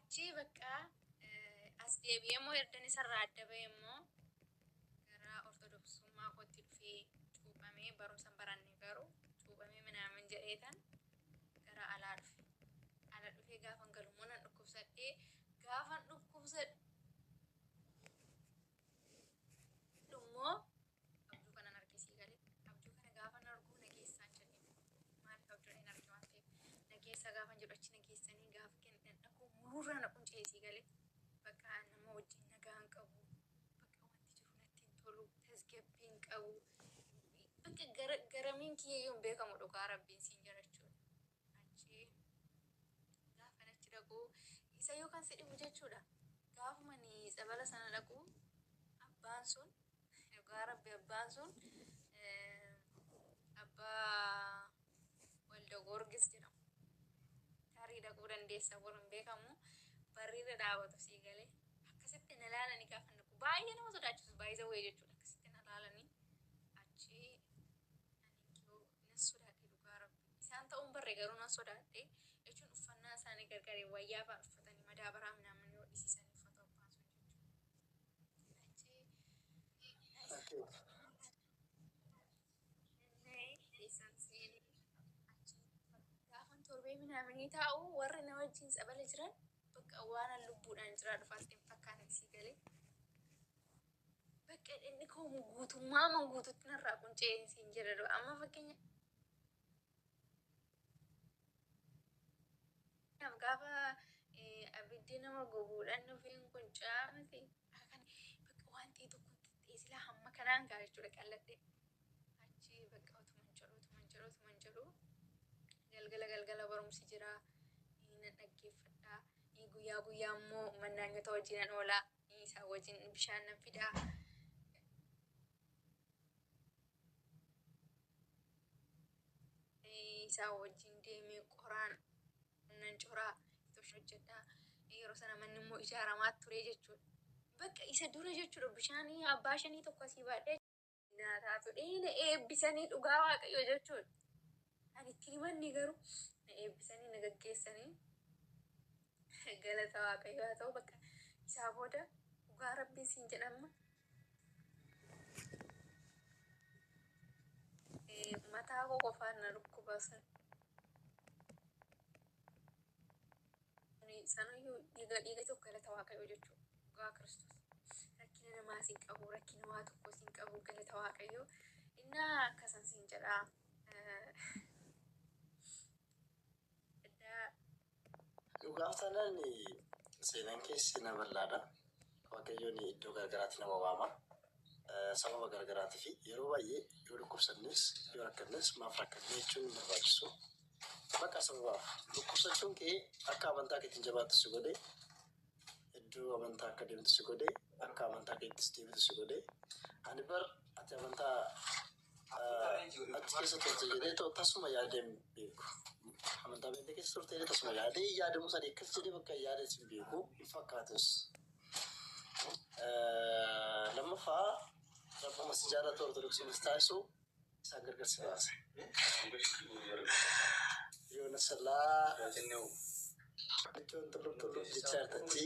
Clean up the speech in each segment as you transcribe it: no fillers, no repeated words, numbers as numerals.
achi bakka as deebi'emoo erdan isarraa adda ba'emoo gara ortodoksummaa kootti dhufee cuuphamee barumsa baranne garuu cuuphamee minaamin jedheetan gara alaa dhufe. Ala dhufee gaafan galummoo nan dhukkubsadhee gaafan dhukkubsadhummoo abjuu kanan argisii galee abjuu kana gaafan arguu nageessaan jedhee maaliif abjuun argi waan ta'eef nageessa gaafan jedhu achi nageessanii gaafa kennan dhaquu muruurraa na qunceesii galee bakka nama wajjin nagaan qabu bakka wanti jiru natti hin tolu tasgabbiin qabu bakka garamiin kiyyeeyyoon beekamu dhugaa rabbiin siin jirachuudha. Achi gaafan achi dhaquu isa yookaan si dhibu jechuudha. Gaafumani sabala sana dhaquu abbaan sun dhugaa rabbi abbaan sun abbaa walda gorgis jedhamu. Tarii dhaquu dandeessa warreen beekamu barriirra dhaabatu sii galee akkasitti na laalanii gaafa naqu baay'ee nama sodaachisu baay'isa wayii jechuudha akkasitti na laalanii achi aninkiyoo nan sodaadhe dhugaa rabbi isaan ta'uun barre garuu nan sodaadhe jechuun uffannaa isaanii gargaree wayyaa fa'aa uffatanii madaabaraa minaamin yoo dhisiisanii uffata abbaan sun jechuudha achi keessan seenee achi gaafan torbee minaaminii taa'u warri na wajjin sabala jiran bakka waan lubbuudhaan jira dhufaas hin fakkaatan sii galee bakka inni koo guutummaa man guututti narraa qunceen siin jedha amma fakkeenya gaafa abiddi nama gubuudhaan dhufeen quncaa miti akkan bakka waan ta'e tokko ta'e silaa hamma kanaan gaa jechuudha qalladhe achi bakka otuman jedhu galgala barumsi jira nan dhaggeeffadhaa guyyaa immoo mannaanyota wajjinan oolaa isaa wajjin bishaan nan fidaa isaa wajjin deemee qoraan nan coraa itti hojjedhaa yeroo sana manni immoo ijaaramaa ture jechuudha. Bakka isa dura jechuudha bishaanii abbaa shanii tokko asii baadhee nyaataa ture na eebbisanii dhugaa waaqayyo jechuudha. Ani itti himanni garuu na eebbisanii na gaggeessanii galata waaqayyo haa ta'u bakka isaa booda dhugaa rabbiin siin jedhama. Mataa koo qofaan na dhukkuba sanayyuu dhiiga tokko galata waaqayyo jechuudha. Dhugaa Kiristoos rakkina namaa siin qabu rakkina waa tokko siin qabu galata waaqayyo innaa akkasan siin jedhaa. Dhugaa sanaan seenaan keessi na bal'aadha. Waaqayyoon iddoo garagaraatti nama waama. Sababa garagaraatiif yeroo baay'ee yoo dhukkubsannes yoo rakkannes maaf rakkanne jechuun hin barbaachisu. Bakka sababaaf dhukkubsachuun kee akka amantaa keetiin jabaattu si godhe iddoo amantaa akka deemtu si godhe akka amantaa keettis deebitu si godhe ani bar ati amantaa achi keessa turte jedhee tasuma yaadeen beeku. Amantaa beekte keessa turte jedhee tasuma yaadamu sadii akkas jedhee bakka yaadeen si beeku hin fakkaatus. Lammaffaa rabbuma si jaallatu ortodoksiinis taasisu isaan gargar si baasa. Yoo na salaa jechuun toluu jecha artatti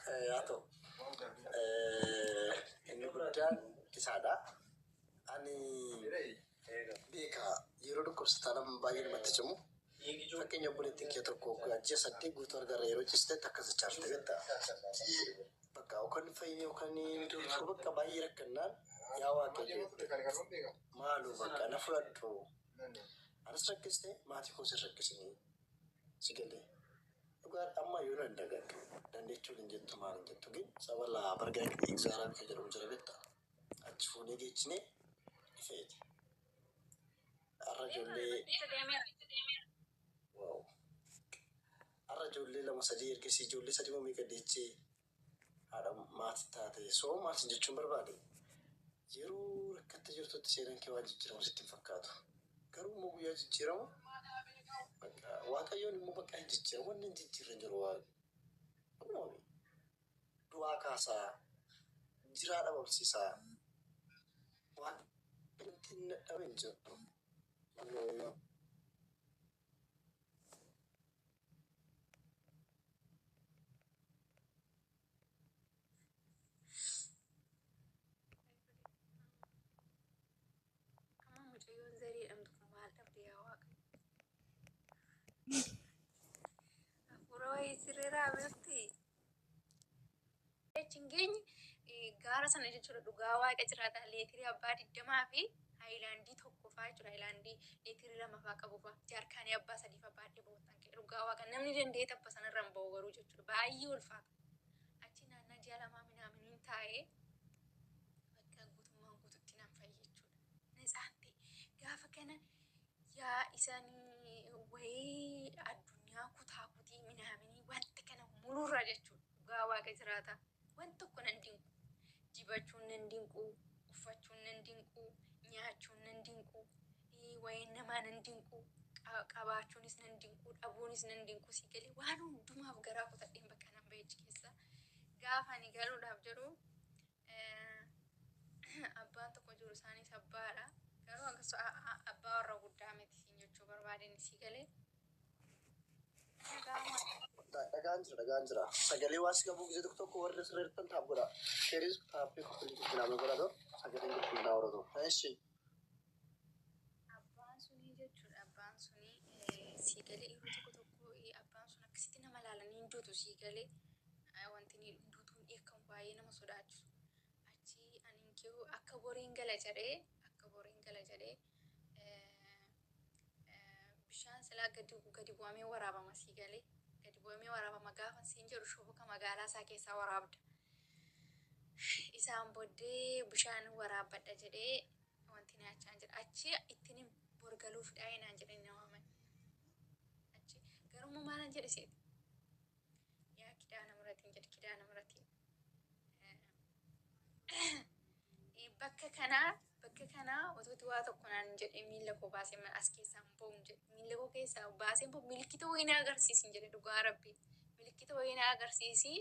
haa ta'u inni guddaan isaadha. Ani beeka yeroo dhukkubsataa nama baay'ee namatti cimu fakkeenya obboleettiin kee tokko ji'a 8 guutuu argarra yeroo ciistetti akkas chaarte betta bakka yookaan fayyee yookaan bakka baay'ee rakkannaan yaa waaqayyo maaloo bakka na fudhadhu anas rakkiste maatii koo si rakkisanii si galee dhugaa amma yoo nan dagadhu dandeechuun hin jettu maal hin jettu gin sabala bargaa egzaaraa bika jedhamu jira betta achi fuunee geechine ifeeti arra ijoollee lama sadii ergesii ijoollee sadii mamii gadeechee haadha maatii taate soo maatiin jechuun barbaade yeroo rakkatta jirtutti seenaan kee waan jijjiiramu sitti hin fakkaatu. Garuu immoo guyyaa jijjiiramu waaqayyoon immoo bakka hin jijjiiramu wanni hin jijjiirran jiru waaqni. Du'aa kaasaa jiraa dhabamsiisaa waan inni dhabe hin jiru. birti chingeenya gaara sana jechuudha dhugaa waaqa jiraata leetirii abbaa 20 fi haayilaandii tokko fa'aa jechuudha haayilaandii leetirii 2 fa'aa qabu fa'aa jaarkaanii abbaa 3 fa'aa baadhee ba'uutaan kee dhugaa waaqa namni danda'ee tapha sanarra hin ba'u garuu jechuudha baay'ee ulfaata achi naannaa ji'a lamaa minaaminiin taa'ee bakka guutummaan guututti nan fayye jechuudha nasaatti gaafa kana yaa isaanii wayii addunyaa kutaa kutii minaaminii wanta kana mulurra jechuudha dhugaa waaqa jiraata wanta tokko nan dinqu dibachuun nan dinqu uffachuun nan dinqu nyaachuun nan dinqu wayiin namaa nan dinqu qabaachuunis nan dinqu dhabuunis nan dinqu si galee waan hundumaaf garaa kutadheen bakka nan bahechi keessa gaafa ani galuudhaaf jedhu abbaan tokko jiru isaanis abbaadha garuu akkasuma abbaa warra guddaa miti siin jechuu barbaadeen si galee dhagaan jira sagalee waas qabu gisee tokko warra sirreeffatan taaf godha sheeris taaffii koppilii guddaame godhatu sagaleen guddaa horatu eessi abbaan sunii jechuudha abbaan sunii si galee yeroo tokko abbaan sun akkasitti nama laalanii hinduutu si galee wanti ni hinduutuun eekkamu baay'ee nama sodaachisu achi aniin kee akka boriin gala jedhee bishaan silaa gadi bu'amee waraabama si galee gadi bu'amee waraabama gaafa siin jedhu shoboka magaalaa isaa keessaa waraabda isaan booddee bishaan waraabbadha jedhee wanti nyaachaan jedha achi ittiin borgaluuf dhaayinaan jedhanii namaman achi garuu maalan jedhe seeti yaa kidaana muratiin jedhe kidaana muratiin bakka kanaa otoo waa tokko naan jedhe miila koo baasee as keessaan bo'uun jedhe miila koo keessaa baasee bo'u milikkita wayii na agarsiisin jedhe dhugaa rabbi milikkita wayii na agarsiisi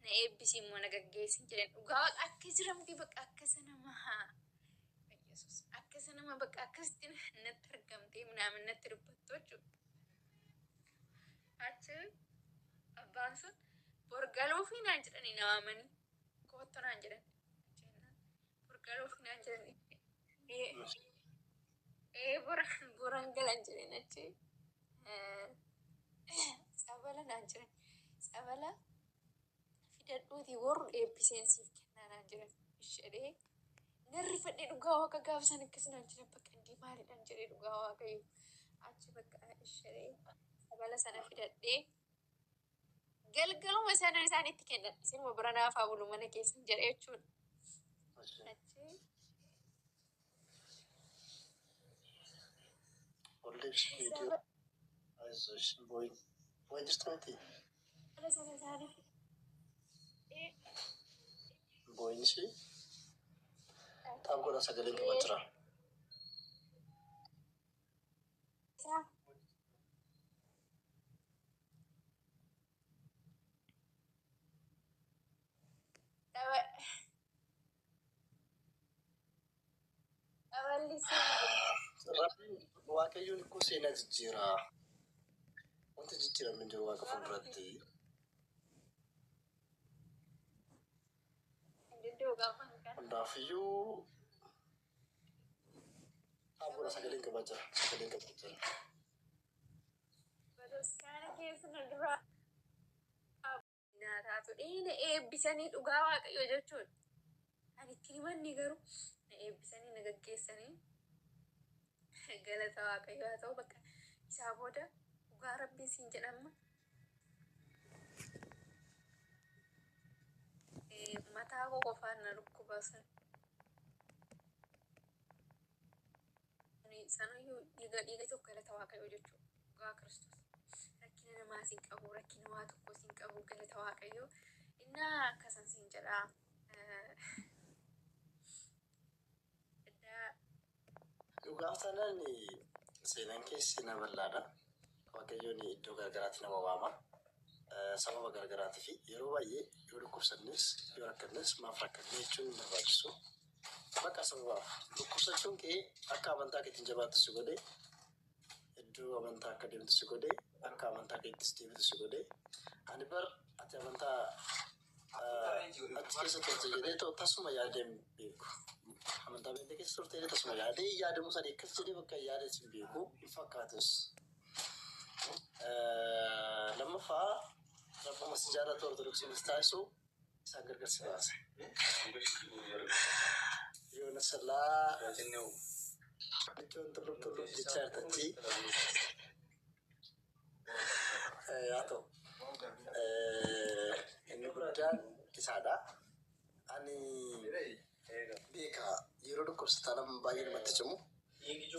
na eebbisii immoo na gaggeessin jedhe dhugaa akka jiramti bakka akkasa nama yesus akkasa nama bakka akkasitti natti argamtee minaamin natti dubbattu jechuudha achi abbaan sun borgaluufi naan jedhanii nawaamanii kootto naan jedhan borgaluufi naan jedhanii boran galan jedhan achi sabala naan jedhan sabala fidadhuutii warru eebbiseensiif kennaa naan jedhan ishedhee narri fadhee dhugaa waaqa gaafsan akkas naan jedhan bakka indii maaliidhaan jedhee dhugaa waaqayyo achi bakka ishedhee sabala sana fidadhee galgaluma isaan itti kennan isinuma bira naaf haa bulu mana keessan jedhe jechuudha achi Olleef video aizosh boy jirtanti boyinsi taaf godha sagaleen qaba jira waaqayyoon ikkoo seenaa jijjiiraa wanta jijjiiramni jiru waaqa fuulduratti hundaafiyyuu abboodha sagaleen qabaa jira bataskaana keessa duraa naataatu dhiina eebbisanii dhugaa waaqayyo jechuudha ani itti himanni garuu na eebbisanii na gaggeessanii galata waaqayyo haa ta'u bakka isaa booda dhugaa rabbiin siin jedhama mataa koo qofaan na dhukkuba sanayyuu dhiiga tokko galata waaqayyo jechuudha dhugaa kiristoos rakkina namaa siin qabu rakkina waa tokko siin qabu galata waaqayyo innaa akkasan siin jedhaa dhugaaf taanaan seenaan keessi na bal'aadha waaqayyoon iddoo garagaraatti nama waama sababa garagaraati fi yeroo baay'ee yoo dhukkubsannis yoo rakkannes maaf rakkanne jechuun hin barbaachisu bakka sababaaf dhukkubsachuun kee akka amantaa keetiin jabaattu si godhe iddoo amantaa akka deemtu si godhe akka amantaa keettis deebitu si godhe ani bar ati amantaa achi keessa turte jedhee tasuma yaadeen beeku amantaa beekte keessa turte tasuma yaadee yaadamu sadii akkas jedhee bakka yaada sin beeku hin fakkaatus lammaffaa ربما سجارة أرثوذكس مستعصو سانجر كسباسة يونس الله جون تلو جتار تتي ياتو إنه بدان كسادا أني بيكا يرودو كرستانم باين متجمو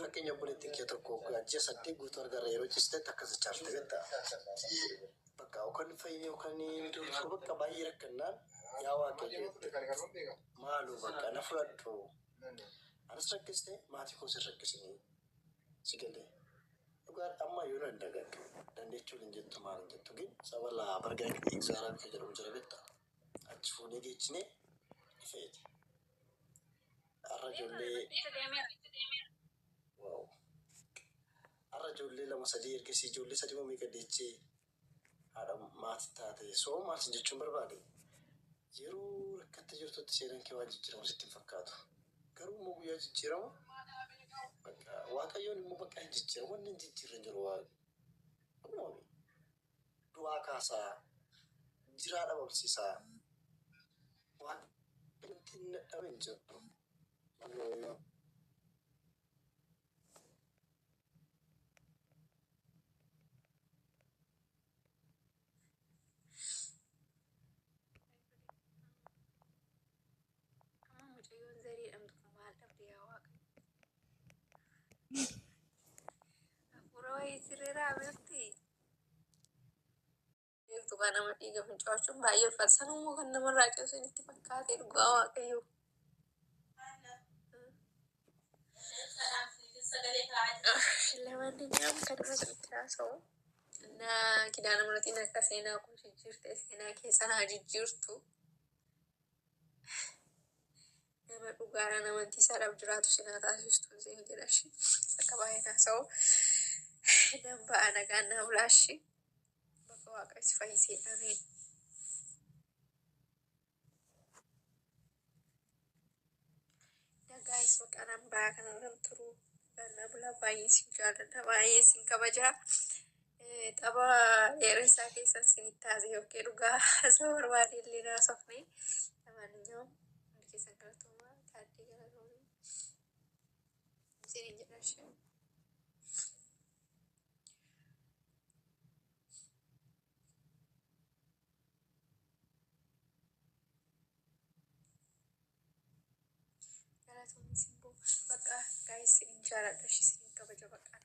fakkeenya obboleettiin kee tokko ji'a saddeet guutuu argarra yeroo ciste takkas chaarte betta bakka yookaan fayyee yookaan bakka baay'ee rakkannaan yaa waaqayyo maaloo bakka na fudhadhu anas rakkiste maatii koo sin rakkisanii si galee dhugaa amma yoo nan dagadhu dandeechuun hin jettu maal hin jettu gin sabala bargaa egzaaraa bika jedhamu jira betta achi fuunee geechinee ifeete arra ijoollee ijoollee lama sadii ergasii ijoollee sadii mamii gaddeechee haadha maatii taate soo maatiin jechuun barbaade yeroo rakkatti jirtutti seenaan kee waan jijjiiramu sitti hin fakkaatu garuu immoo guyyaa jijjiiramu waaqayyoon immoo bakka hin jijjiiramu wanni hin jijjiirran jiru waaqni du'aa kaasaa jiraa dhabamsiisaa waan wanti hin dhabe hin jiru. Tukan nama tiga pencuacun bayar pasang mau kan nama raja sini tipe kate gua kayu. Lewan ini am kada terasa. Nah kita nama nanti nak sena aku jujur tes sena kisah jujur tu. Nama ugara nama nanti sarap juratu sena tasus tu sih jelashi. Sakabahin aso. Nampak anak-anak ulashi. Bakal faisi amin. Ya guys, makanan bakan orang turu karena bela bayi sing jalan bayi sing kabaja. Taba eresa kisah sini tazi oke ruga sahur wari lina sofni. Tamannya kisah kertoma tadi kalau sini jelasnya. Simbo, bakka guys sinin jaaladha ishii sinin kabaja bakka